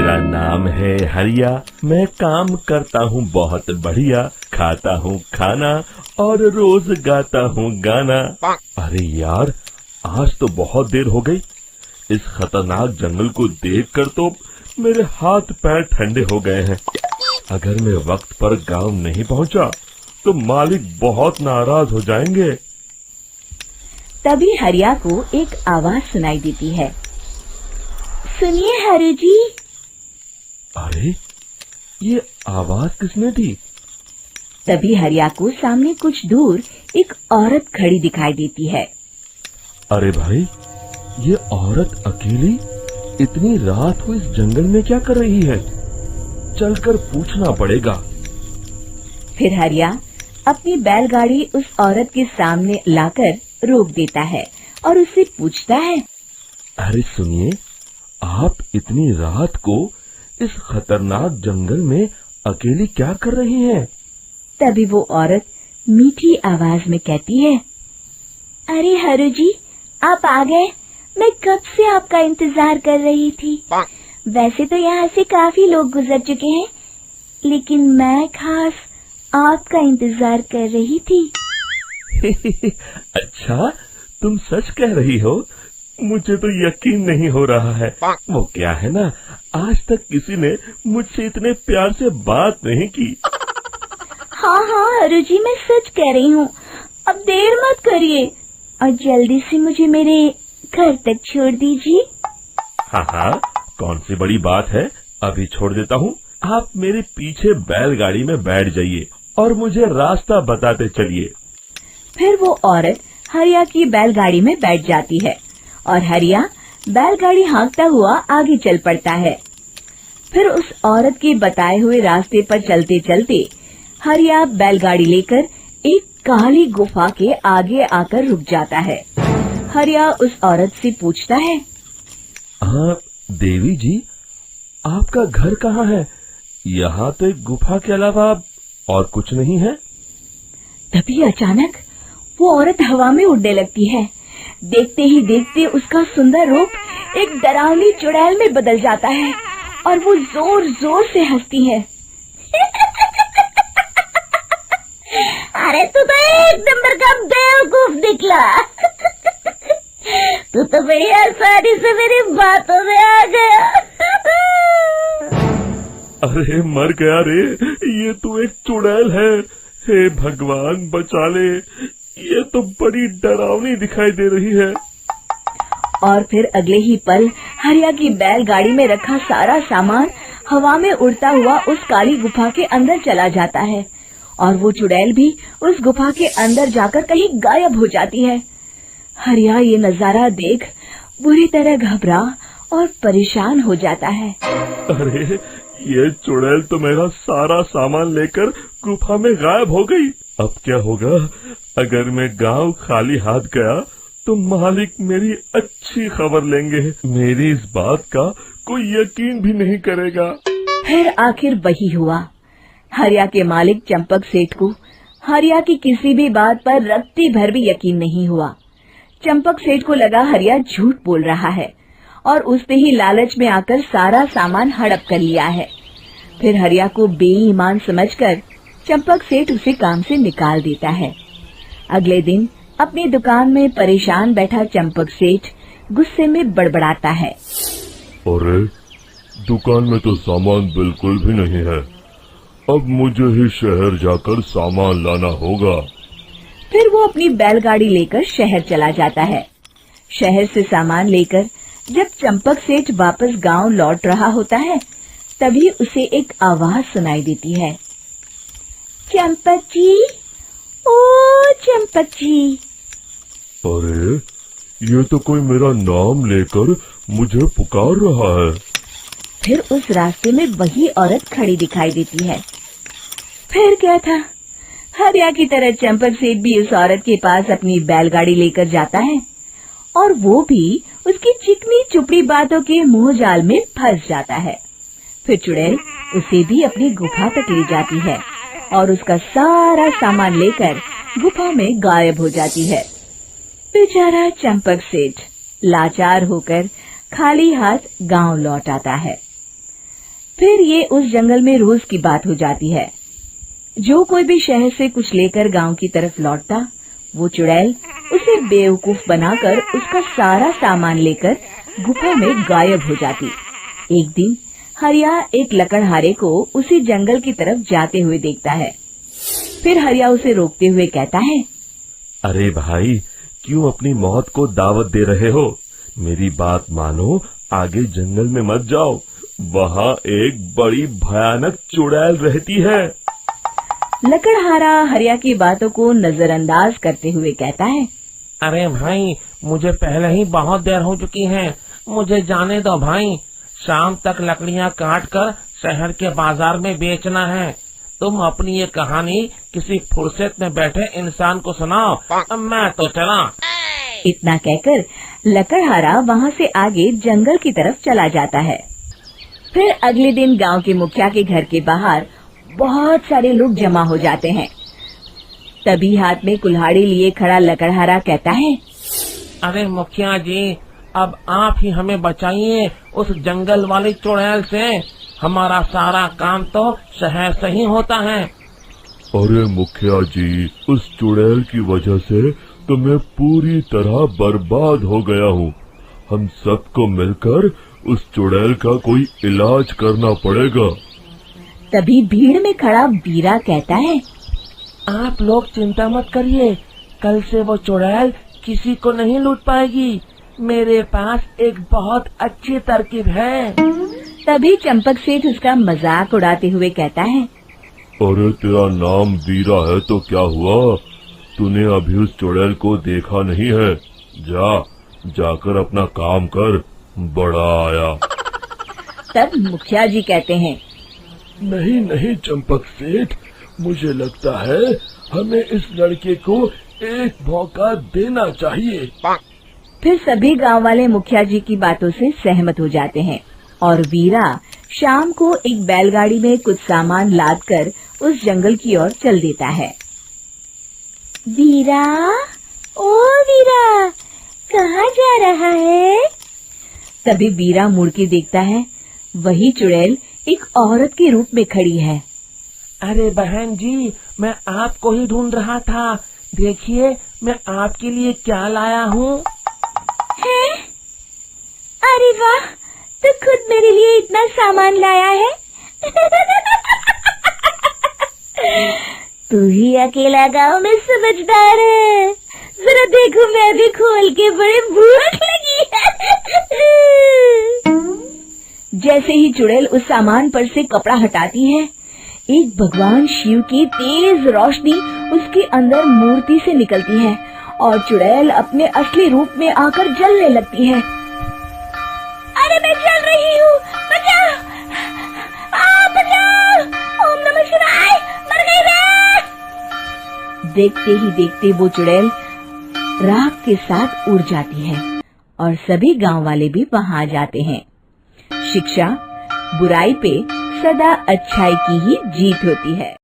मेरा नाम है हरिया, मैं काम करता हूँ बहुत बढ़िया, खाता हूँ खाना और रोज गाता हूँ गाना। अरे यार, आज तो बहुत देर हो गई। इस खतरनाक जंगल को देखकर तो मेरे हाथ पैर ठंडे हो गए हैं। अगर मैं वक्त पर गांव नहीं पहुंचा तो मालिक बहुत नाराज हो जाएंगे। तभी हरिया को एक आवाज सुनाई देती है। सुनिए हरु जी। अरे, ये आवाज किसने दी? तभी हरिया को सामने कुछ दूर एक औरत खड़ी दिखाई देती है। अरे भाई, ये औरत अकेली इतनी रात को इस जंगल में क्या कर रही है? चलकर पूछना पड़ेगा। फिर हरिया अपनी बैलगाड़ी उस औरत के सामने लाकर रोक देता है और उससे पूछता है। अरे सुनिए, आप इतनी रात को इस खतरनाक जंगल में अकेली क्या कर रही हैं? तभी वो औरत मीठी आवाज में कहती है। अरे हरु जी, आप आ गए। मैं कब से आपका इंतजार कर रही थी। वैसे तो यहाँ से काफी लोग गुजर चुके हैं, लेकिन मैं खास आपका इंतजार कर रही थी। अच्छा, तुम सच कह रही हो? मुझे तो यकीन नहीं हो रहा है। वो क्या है ना, आज तक किसी ने मुझसे इतने प्यार से बात नहीं की। हाँ हाँ हरु जी, मैं सच कह रही हूँ। अब देर मत करिए और जल्दी से मुझे मेरे घर तक छोड़ दीजिए। हाँ हाँ, कौन सी बड़ी बात है, अभी छोड़ देता हूँ। आप मेरे पीछे बैलगाड़ी में बैठ जाइए और मुझे रास्ता बताते चलिए। फिर वो औरत हरिया की बैलगाड़ी में बैठ जाती है और हरिया बैलगाड़ी हाँकता हुआ आगे चल पड़ता है। फिर उस औरत के बताए हुए रास्ते पर चलते चलते हरिया बैलगाड़ी लेकर एक काली गुफा के आगे आकर रुक जाता है। हरिया उस औरत से पूछता है। हाँ देवी जी, आपका घर कहाँ है? यहाँ तो एक गुफा के अलावा और कुछ नहीं है। तभी अचानक वो औरत हवा में उड़ने लगती है। देखते ही देखते उसका सुंदर रूप एक डरावनी चुड़ैल में बदल जाता है और वो जोर जोर से हंसती है। अरे तू तो एक नंबर का बेवकूफ निकला। तू तो बड़ी आसानी से मेरी बातों में आ गया। अरे मर गया रे, ये तो एक चुड़ैल है। हे भगवान बचा ले, ये तो बड़ी डरावनी दिखाई दे रही है। और फिर अगले ही पल हरिया की बैलगाड़ी में रखा सारा सामान हवा में उड़ता हुआ उस काली गुफा के अंदर चला जाता है और वो चुड़ैल भी उस गुफा के अंदर जाकर कहीं गायब हो जाती है। हरिया ये नजारा देख बुरी तरह घबरा और परेशान हो जाता है। अरे, ये चुड़ैल तो मेरा सारा सामान लेकर गुफा में गायब हो गई। अब क्या होगा? अगर मैं गांव खाली हाथ गया तो मालिक मेरी अच्छी खबर लेंगे। मेरी इस बात का कोई यकीन भी नहीं करेगा। फिर आखिर वही हुआ। हरिया के मालिक चंपक सेठ को हरिया की किसी भी बात पर रत्ती भर भी यकीन नहीं हुआ। चंपक सेठ को लगा हरिया झूठ बोल रहा है और उसने ही लालच में आकर सारा सामान हड़प कर लिया है। फिर हरिया को बेईमान समझकर चंपक सेठ उसे काम से निकाल देता है। अगले दिन अपनी दुकान में परेशान बैठा चंपक सेठ गुस्से में बड़बड़ाता है। अरे, दुकान में तो सामान बिल्कुल भी नहीं है। अब मुझे ही शहर जाकर सामान लाना होगा। फिर वो अपनी बैलगाड़ी लेकर शहर चला जाता है। शहर से सामान लेकर जब चंपक सेठ वापस गांव लौट रहा होता है, तभी उसे एक आवाज सुनाई देती है। चंपक जी, ओ चंपक जी। अरे, ये तो कोई मेरा नाम लेकर मुझे पुकार रहा है। फिर उस रास्ते में वही औरत खड़ी दिखाई देती है। फिर क्या था, हरिया की तरह चंपक सेठ भी उस औरत के पास अपनी बैलगाड़ी लेकर जाता है और वो भी उसकी चिकनी चुपड़ी बातों के मोह जाल में फंस जाता है। फिर चुड़ैल उसे भी अपनी गुफा तक ले जाती है और उसका सारा सामान लेकर गुफा में गायब हो जाती है। बेचारा चंपक सेठ लाचार होकर खाली हाथ गांव लौट आता है। फिर ये उस जंगल में रोज की बात हो जाती है। जो कोई भी शहर से कुछ लेकर गांव की तरफ लौटता, वो चुड़ैल उसे बेवकूफ बनाकर उसका सारा सामान लेकर गुफा में गायब हो जाती। एक दिन हरिया एक लकड़हारे को उसी जंगल की तरफ जाते हुए देखता है। फिर हरिया उसे रोकते हुए कहता है, अरे भाई, क्यों अपनी मौत को दावत दे रहे हो? मेरी बात मानो, आगे जंगल में मत जाओ, वहाँ एक बड़ी भयानक चुड़ैल रहती है। लकड़हारा हरिया की बातों को नजरअंदाज करते हुए कहता है, अरे भाई, मुझे पहले ही बहुत देर हो चुकी है, मुझे जाने दो भाई। शाम तक लकड़ियाँ काट कर शहर के बाजार में बेचना है। तुम अपनी ये कहानी किसी फुर्सत में बैठे इंसान को सुनाओ, मैं तो चला। इतना कहकर लकड़हारा वहाँ से आगे जंगल की तरफ चला जाता है। फिर अगले दिन गांव के मुखिया के घर के बाहर बहुत सारे लोग जमा हो जाते हैं। तभी हाथ में कुल्हाड़ी लिए खड़ा लकड़हारा कहता है, अरे मुखिया जी, अब आप ही हमें बचाइए उस जंगल वाली चुड़ैल से। हमारा सारा काम तो शहर से ही होता है। अरे मुखिया जी, उस चुड़ैल की वजह से तो मैं पूरी तरह बर्बाद हो गया हूँ। हम सबको मिलकर उस चुड़ैल का कोई इलाज करना पड़ेगा। तभी भीड़ में खड़ा बीरा कहता है, आप लोग चिंता मत करिए, कल से वो चुड़ैल किसी को नहीं लूट पाएगी। मेरे पास एक बहुत अच्छी तरकीब है। तभी चंपक सेठ उसका मजाक उड़ाते हुए कहता है, अरे तेरा नाम वीरा है तो क्या हुआ? तूने अभी उस चुड़ैल को देखा नहीं है? जाकर अपना काम कर, बड़ा आया। तब मुखिया जी कहते हैं, नहीं नहीं चंपक सेठ, मुझे लगता है हमें इस लड़के को एक मौका देना चाहिए। फिर सभी गांव वाले मुखिया जी की बातों से सहमत हो जाते हैं और वीरा शाम को एक बैलगाड़ी में कुछ सामान लादकर उस जंगल की ओर चल देता है। वीरा, ओ वीरा, कहाँ जा रहा है? तभी वीरा मुड़ के देखता है, वही चुड़ैल एक औरत के रूप में खड़ी है। अरे बहन जी, मैं आपको ही ढूंढ रहा था। देखिए, मैं आपके लिए क्या लाया हूँ। अरे वाह, तो खुद मेरे लिए इतना सामान लाया है। तू ही अकेला गांव में समझदार है। जरा देखो, मैं भी खोल के, बड़े भूख लगी है। जैसे ही चुड़ैल उस सामान पर से कपड़ा हटाती है, एक भगवान शिव की तेज रोशनी उसके अंदर मूर्ति से निकलती है और चुड़ैल अपने असली रूप में आकर जलने लगती है। अरे मैं जल रही हूँ, बचाओ! बचाओ! ओम नमः शिवाय, मर गई मैं! देखते ही देखते वो चुड़ैल राख के साथ उड़ जाती है और सभी गांव वाले भी वहां जाते हैं। शिक्षा बुराई पे सदा अच्छाई की ही जीत होती है।